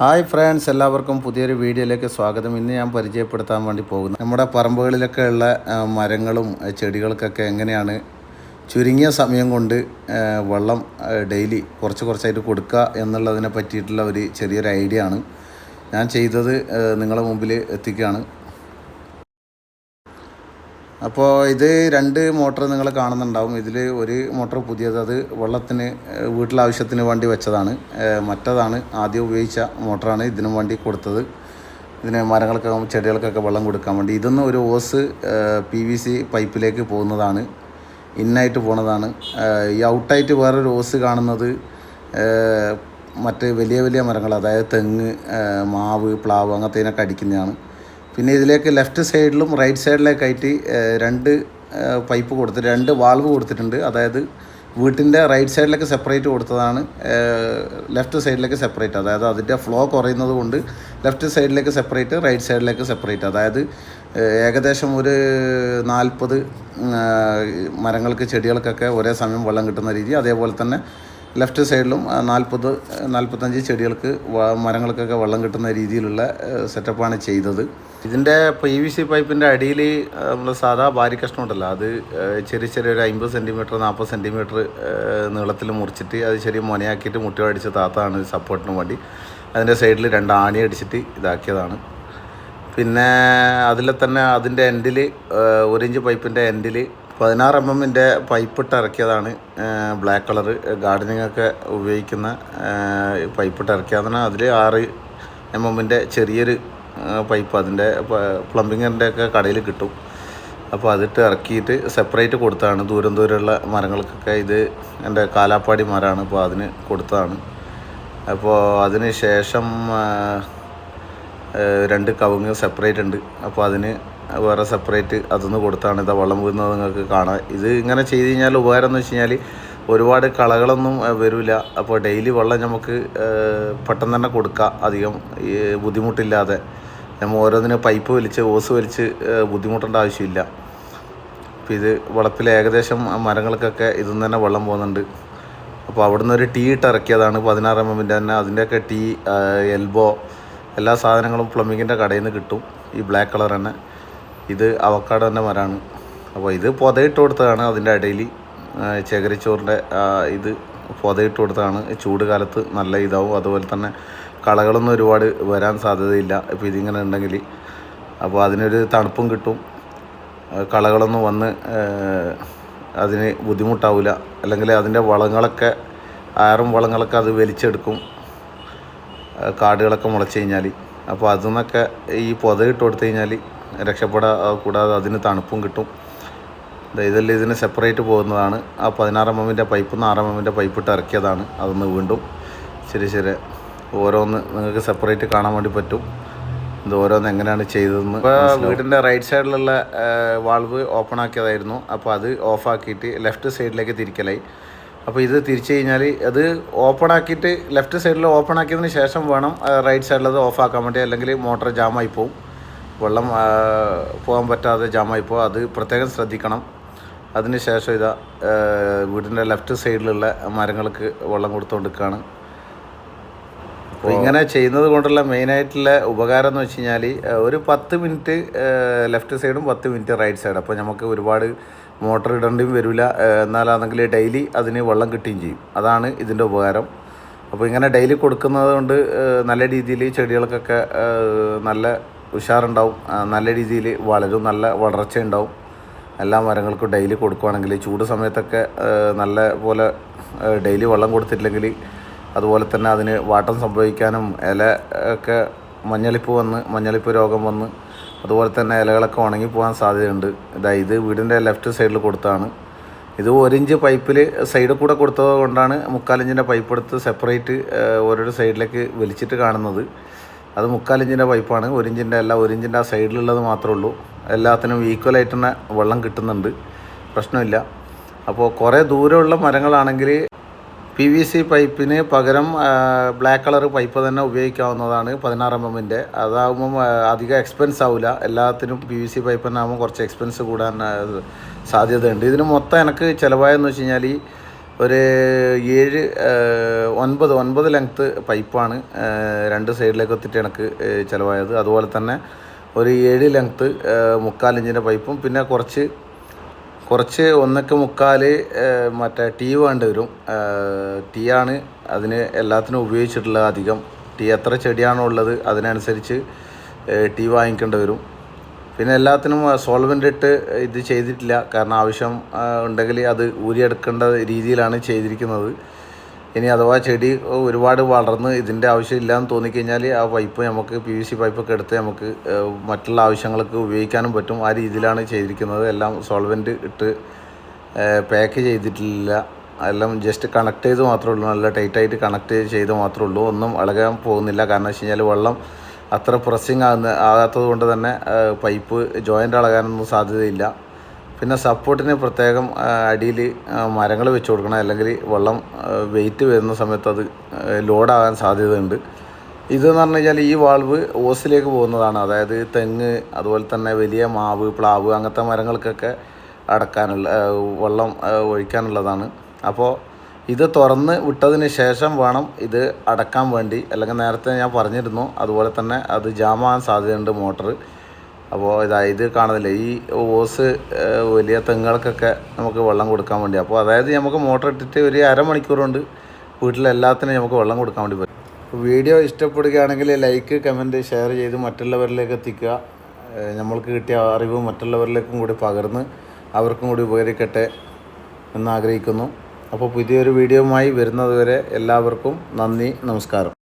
Hi friends, എല്ലാവർക്കും പുതിയൊരു വീഡിയോയിലേക്ക് സ്വാഗതം. ഇന്ന് ഞാൻ പരിചയപ്പെടുത്താൻ വേണ്ടി പോകുന്നു നമ്മുടെ പറമ്പുകളിലൊക്കെ ഉള്ള മരങ്ങളും ചെടികൾക്കൊക്കെ എങ്ങനെയാണ് ചുരുങ്ങിയ സമയം കൊണ്ട് വെള്ളം ഡെയിലി കുറച്ചായിട്ട് കൊടുക്കുക എന്നുള്ളതിനെ പറ്റിയിട്ടുള്ള ഒരു ചെറിയൊരു ഐഡിയ ആണ് ഞാൻ ചെയ്തത് നിങ്ങളുടെ മുമ്പിൽ എത്തിക്കുകയാണ്. അപ്പോൾ ഇത് രണ്ട് മോട്ടർ നിങ്ങൾ കാണുന്നുണ്ടാവും. ഇതിൽ ഒരു മോട്ടർ പുതിയത്, അത് വെള്ളത്തിന് വീട്ടിലാവശ്യത്തിന് വേണ്ടി വെച്ചതാണ്. മറ്റതാണ് ആദ്യം ഉപയോഗിച്ച മോട്ടറാണ് ഇതിനും വേണ്ടി കൊടുത്തത്. ഇതിന് മരങ്ങൾക്കൊക്കെ ചെടികൾക്കൊക്കെ വെള്ളം കൊടുക്കാൻ വേണ്ടി. ഇതൊന്നും ഒരു ഓസ് PVC പൈപ്പിലേക്ക് പോകുന്നതാണ്, ഇന്നായിട്ട് പോകുന്നതാണ്. ഈ ഔട്ടായിട്ട് വേറൊരു ഓസ് കാണുന്നത് മറ്റ് വലിയ മരങ്ങൾ, അതായത് തെങ്ങ്, മാവ്, പ്ലാവ് അങ്ങനത്തേനൊക്കെ അടിക്കുന്നതാണ്. പിന്നെ ഇതിലേക്ക് ലെഫ്റ്റ് സൈഡിലും റൈറ്റ് സൈഡിലേക്കായിട്ട് രണ്ട് പൈപ്പ് കൊടുത്തിട്ട് രണ്ട് വാൾവ് കൊടുത്തിട്ടുണ്ട്. അതായത് വീട്ടിൻ്റെ റൈറ്റ് സൈഡിലേക്ക് സെപ്പറേറ്റ് കൊടുത്തതാണ്, ലെഫ്റ്റ് സൈഡിലേക്ക് സെപ്പറേറ്റ്. അതായത് അതിൻ്റെ ഫ്ലോ കുറയുന്നത് കൊണ്ട് ലെഫ്റ്റ് സൈഡിലേക്ക് സെപ്പറേറ്റ്, റൈറ്റ് സൈഡിലേക്ക് സെപ്പറേറ്റ്. അതായത് ഏകദേശം ഒരു 40 മരങ്ങൾക്ക് ചെടികൾക്കൊക്കെ ഒരേ സമയം വെള്ളം കിട്ടുന്ന രീതി. അതേപോലെ തന്നെ ലെഫ്റ്റ് സൈഡിലും 40-45 ചെടികൾക്ക് മരങ്ങൾക്കൊക്കെ വെള്ളം കിട്ടുന്ന രീതിയിലുള്ള സെറ്റപ്പാണ് ചെയ്തത്. ഇതിൻ്റെ PVC പൈപ്പിൻ്റെ അടിയിൽ നമ്മൾ സാധാ ഭാരി കഷ്ണം ഉണ്ടല്ലോ, അത് ചെറിയൊരു 50 സെൻറ്റിമീറ്റർ 40 സെൻറ്റിമീറ്റർ നീളത്തിൽ മുറിച്ചിട്ട് അത് ചെറിയ മുനയാക്കിയിട്ട് മുട്ട അടിച്ച് താത്താണ് സപ്പോർട്ടിന് വേണ്ടി. അതിൻ്റെ സൈഡിൽ 2 ആണി അടിച്ചിട്ട് ഇതാക്കിയതാണ്. പിന്നെ അതിൽ തന്നെ അതിൻ്റെ എൻഡിൽ 1 ഇഞ്ച് പൈപ്പിൻ്റെ എൻഡിൽ 16 mm പൈപ്പിട്ട് ഇറക്കിയതാണ്. ബ്ലാക്ക് കളറ് ഗാർഡനിങ്ങൊക്കെ ഉപയോഗിക്കുന്ന പൈപ്പിട്ട് ഇറക്കിയതാണ്. അതിൽ 6 mm ചെറിയൊരു പൈപ്പ് അതിൻ്റെ പ്ലംബിങ്ങിൻ്റെ ഒക്കെ കടയിൽ കിട്ടും. അപ്പോൾ അതിട്ട് ഇറക്കിയിട്ട് സെപ്പറേറ്റ് കൊടുത്തതാണ് ദൂരമുള്ള മരങ്ങൾക്കൊക്കെ. ഇത് എൻ്റെ കാലാപ്പാടി മരമാണ്, അപ്പോൾ അതിന് കൊടുത്തതാണ്. അപ്പോൾ അതിന് ശേഷം 2 കവുങ്ങ് സെപ്പറേറ്റ് ഉണ്ട്, അപ്പോൾ അതിന് വേറെ സെപ്പറേറ്റ് അതൊന്ന് കൊടുത്താണ്. ഇതാ വെള്ളം വീഴുന്നത് നിങ്ങൾക്ക് കാണാം. ഇത് ഇങ്ങനെ ചെയ്ത് കഴിഞ്ഞാൽ ഉപകാരം എന്ന് വെച്ച് കഴിഞ്ഞാൽ ഒരുപാട് കളകളൊന്നും വരില്ല. അപ്പോൾ ഡെയിലി വെള്ളം നമുക്ക് പെട്ടെന്ന് തന്നെ കൊടുക്കാം, അധികം ബുദ്ധിമുട്ടില്ലാതെ. നമ്മൾ ഓരോന്നിനും പൈപ്പ് വലിച്ച് ഓസ് വലിച്ച് ബുദ്ധിമുട്ടേണ്ട ആവശ്യമില്ല. അപ്പോൾ ഇത് വളപ്പിൽ ഏകദേശം മരങ്ങൾക്കൊക്കെ ഇതൊന്നും തന്നെ വെള്ളം പോകുന്നുണ്ട്. അപ്പോൾ അവിടുന്ന് ഒരു ടീ ഇട്ട് ഇറക്കിയതാണ് 16 mm തന്നെ. അതിൻ്റെയൊക്കെ ടീ, എൽബോ, എല്ലാ സാധനങ്ങളും പ്ലംബിങ്ങിൻ്റെ കടയിൽ നിന്ന് കിട്ടും. ഈ ബ്ലാക്ക് കളർ തന്നെ. ഇത് അവക്കാടോ തന്നെ മരമാണ്. അപ്പോൾ ഇത് പൊതയിട്ട് കൊടുത്തതാണ്. അതിൻ്റെ ഇടയിൽ ചകിരിച്ചോറിൻ്റെ ഇത് പൊതയിട്ട് കൊടുത്തതാണ്. ചൂട് കാലത്ത് നല്ല ഇതാവും. അതുപോലെ തന്നെ കളകളൊന്നും ഒരുപാട് വരാൻ സാധ്യതയില്ല ഇപ്പോൾ ഇതിങ്ങനെ ഉണ്ടെങ്കിൽ. അപ്പോൾ അതിനൊരു തണുപ്പും കിട്ടും, കളകളൊന്നും വന്ന് അതിന് ബുദ്ധിമുട്ടാവില്ല. അല്ലെങ്കിൽ അതിൻ്റെ വളങ്ങളൊക്കെ വളങ്ങളൊക്കെ അത് വലിച്ചെടുക്കും, കാടുകളൊക്കെ മുളച്ച് കഴിഞ്ഞാൽ. അപ്പോൾ അതിൽ നിന്നൊക്കെ ഈ പൊതയിട്ട് കൊടുത്തു കഴിഞ്ഞാൽ കൂടാതെ അതിന് തണുപ്പും കിട്ടും. ഇതെല്ലാം ഇതിന് സെപ്പറേറ്റ് പോകുന്നതാണ്. ആ 16 mm പൈപ്പിൽ നിന്ന് 6 mm പൈപ്പിട്ട് ഇറക്കിയതാണ്. അതൊന്ന് വീണ്ടും ശരി ഓരോന്ന് നിങ്ങൾക്ക് സെപ്പറേറ്റ് കാണാൻ വേണ്ടി പറ്റും. ഇത് ഓരോന്ന് എങ്ങനെയാണ് ചെയ്തതെന്ന്. ഇപ്പോൾ വീടിൻ്റെ റൈറ്റ് സൈഡിലുള്ള വാൾവ് ഓപ്പൺ ആക്കിയതായിരുന്നു. അപ്പോൾ അത് ഓഫാക്കിയിട്ട് ലെഫ്റ്റ് സൈഡിലേക്ക് തിരിക്കലായി. അപ്പോൾ ഇത് തിരിച്ചു കഴിഞ്ഞാൽ അത് ഓപ്പൺ ആക്കിയിട്ട് ലെഫ്റ്റ് സൈഡിൽ ഓപ്പൺ ആക്കിയതിന് ശേഷം വേണം റൈറ്റ് സൈഡിലത് ഓഫാക്കാൻ വേണ്ടി, അല്ലെങ്കിൽ മോട്ടർ ജാമായി പോവും, വെള്ളം പോകാൻ പറ്റാതെ ജാമായി പോകും. അത് പ്രത്യേകം ശ്രദ്ധിക്കണം. അതിന് ശേഷം ഇതാ വീടിൻ്റെ ലെഫ്റ്റ് സൈഡിലുള്ള മരങ്ങൾക്ക് വെള്ളം കൊടുത്തുകൊണ്ടിരിക്കുകയാണ്. അപ്പോൾ ഇങ്ങനെ ചെയ്യുന്നത് കൊണ്ടുള്ള മെയിനായിട്ടുള്ള ഉപകാരം എന്ന് വെച്ച് കഴിഞ്ഞാൽ ഒരു 10 മിനിറ്റ് ലെഫ്റ്റ് സൈഡും 10 മിനിറ്റ് റൈറ്റ് സൈഡ്. അപ്പോൾ നമുക്ക് ഒരുപാട് മോട്ടർ ഇടേണ്ടിയും വരില്ല, എന്നാലാണെങ്കിൽ ഡെയിലി അതിന് വെള്ളം കിട്ടുകയും ചെയ്യും. അതാണ് ഇതിൻ്റെ ഉപകാരം. അപ്പോൾ ഇങ്ങനെ ഡെയിലി കൊടുക്കുന്നത് കൊണ്ട് നല്ല രീതിയിൽ ചെടികൾക്കൊക്കെ നല്ല ഉഷാറുണ്ടാവും, നല്ല രീതിയിൽ വളരും, നല്ല വളർച്ച ഉണ്ടാവും. എല്ലാ മരങ്ങൾക്കും ഡെയിലി കൊടുക്കുകയാണെങ്കിൽ, ചൂട് സമയത്തൊക്കെ നല്ല പോലെ ഡെയിലി വെള്ളം കൊടുത്തിട്ടില്ലെങ്കിൽ അതുപോലെ തന്നെ അതിന് വാട്ടം സംഭവിക്കാനും ഇല ഒക്കെ മഞ്ഞളിപ്പ് രോഗം വന്ന് അതുപോലെ തന്നെ ഇലകളൊക്കെ ഉണങ്ങിപ്പോകാൻ സാധ്യതയുണ്ട്. ഇത് വീടിൻ്റെ ലെഫ്റ്റ് സൈഡിൽ കൊടുത്താണ്. ഇത് 1 ഇഞ്ച് പൈപ്പിൽ സൈഡിൽ കൂടെ കൊടുത്തത് കൊണ്ടാണ് 3/4 ഇഞ്ചിൻ്റെ പൈപ്പ് എടുത്ത് സെപ്പറേറ്റ് ഓരോരോ സൈഡിലേക്ക് വലിച്ചിട്ട് കാണുന്നത്. അത് 3/4 ഇഞ്ചിൻ്റെ പൈപ്പാണ്, 1 ഇഞ്ചിൻ്റെ അല്ല. 1 ഇഞ്ചിൻ്റെ ആ സൈഡിലുള്ളത് മാത്രമേ ഉള്ളൂ. എല്ലാത്തിനും ഈക്വലായിട്ട് തന്നെ വെള്ളം കിട്ടുന്നുണ്ട്, പ്രശ്നമില്ല. അപ്പോൾ കുറേ ദൂരമുള്ള മരങ്ങളാണെങ്കിൽ PVC പൈപ്പിന് പകരം ബ്ലാക്ക് കളർ പൈപ്പ് തന്നെ ഉപയോഗിക്കാവുന്നതാണ് 16 mm. അതാകുമ്പം അധികം എക്സ്പെൻസ് ആവില്ല. എല്ലാത്തിനും PVC പൈപ്പ് തന്നെ ആകുമ്പോൾ കുറച്ച് എക്സ്പെൻസ് കൂടാൻ സാധ്യതയുണ്ട്. ഇതിന് മൊത്തം എനിക്ക് ചിലവായെന്ന് വെച്ച് കഴിഞ്ഞാൽ ഒരു 9 ലെങ്ത്ത് പൈപ്പാണ് 2 സൈഡിലേക്ക് എത്തിയിട്ട് എനിക്ക് ചിലവായത്. അതുപോലെ തന്നെ ഒരു 7 ലെങ്ത്ത് 3/4 ഇഞ്ചിൻ്റെ പൈപ്പും പിന്നെ കുറച്ച് 1.25 മറ്റേ ടീ വേണ്ടി വരും. ടീ ആണ് അതിന് എല്ലാത്തിനും ഉപയോഗിച്ചിട്ടുള്ളത്. അധികം ടീ എത്ര ചെടിയാണോ ഉള്ളത് അതിനനുസരിച്ച് ടീ വാങ്ങിക്കേണ്ടി വരും. പിന്നെ എല്ലാത്തിനും സോൾവെൻ്റ് ഇട്ട് ഇത് ചെയ്തിട്ടില്ല, കാരണം ആവശ്യം ഉണ്ടെങ്കിൽ അത് ഊരിയെടുക്കേണ്ട രീതിയിലാണ് ചെയ്തിരിക്കുന്നത്. ഇനി അഥവാ ചെടി ഒരുപാട് വളർന്ന് ഇതിൻ്റെ ആവശ്യമില്ലയെന്ന് തോന്നിക്കഴിഞ്ഞാൽ ആ പൈപ്പ് നമുക്ക് PVC പൈപ്പൊക്കെ എടുത്ത് നമുക്ക് മറ്റുള്ള ആവശ്യങ്ങൾക്ക് ഉപയോഗിക്കാനും പറ്റും. ആ രീതിയിലാണ് ചെയ്തിരിക്കുന്നത്. എല്ലാം സോൾവെൻ്റ് ഇട്ട് പാക്ക് ചെയ്തിട്ടില്ല, എല്ലാം ജസ്റ്റ് കണക്ട് ചെയ്ത് മാത്രമേ ഉള്ളൂ. നല്ല ടൈറ്റായിട്ട് കണക്ട് ചെയ്ത് മാത്രമേ ഉള്ളൂ. ഒന്നും ഇളകാൻ പോകുന്നില്ല. കാരണം വെച്ച് കഴിഞ്ഞാൽ വെള്ളം അത്ര പ്രസ്സിങ് ആകാത്തത് കൊണ്ട് തന്നെ പൈപ്പ് ജോയിൻ്റ് ഇളകാനൊന്നും സാധ്യതയില്ല. പിന്നെ സപ്പോർട്ടിന് പ്രത്യേകം അടിയിൽ മരങ്ങൾ വെച്ച് കൊടുക്കണം, അല്ലെങ്കിൽ വെള്ളം വെയിറ്റ് വരുന്ന സമയത്ത് അത് ലോഡാകാൻ സാധ്യതയുണ്ട്. ഇതെന്ന് പറഞ്ഞു കഴിഞ്ഞാൽ ഈ വാൾവ് ഓസിലേക്ക് പോകുന്നതാണ്. അതായത് തെങ്ങ്, അതുപോലെ തന്നെ വലിയ മാവ്, പ്ലാവ് അങ്ങനത്തെ മരങ്ങൾക്കൊക്കെ അടക്കാനുള്ള വെള്ളം ഒഴിക്കാനുള്ളതാണ്. അപ്പോൾ ഇത് തുറന്ന് വിട്ടതിന് ശേഷം വേണം ഇത് അടക്കാൻ വേണ്ടി, അല്ലെങ്കിൽ നേരത്തെ ഞാൻ പറഞ്ഞിരുന്നു അതുപോലെ തന്നെ അത് ജാമാകാൻ സാധ്യതയുണ്ട് മോട്ടർ. അപ്പോൾ ഇത് കാണുന്നില്ല, ഈ ഓസ് വലിയ തെങ്ങുകൾക്കൊക്കെ നമുക്ക് വെള്ളം കൊടുക്കാൻ വേണ്ടി. അപ്പോൾ അതായത് നമുക്ക് മോട്ടർ ഇട്ടിട്ട് ഒരു അരമണിക്കൂർ കൊണ്ട് വീട്ടിലെല്ലാത്തിനും നമുക്ക് വെള്ളം കൊടുക്കാൻ വേണ്ടി പറ്റും. വീഡിയോ ഇഷ്ടപ്പെടുകയാണെങ്കിൽ ലൈക്ക്, കമൻറ്റ്, ഷെയർ ചെയ്ത് മറ്റുള്ളവരിലേക്ക് എത്തിക്കുക. നമ്മൾക്ക് കിട്ടിയ അറിവ് മറ്റുള്ളവരിലേക്കും കൂടി പകർന്ന് അവർക്കും കൂടി ഉപകരിക്കട്ടെ എന്നാഗ്രഹിക്കുന്നു. അപ്പോൾ പുതിയൊരു വീഡിയോയുമായി വരുന്നതുവരെ എല്ലാവർക്കും നന്ദി, നമസ്കാരം.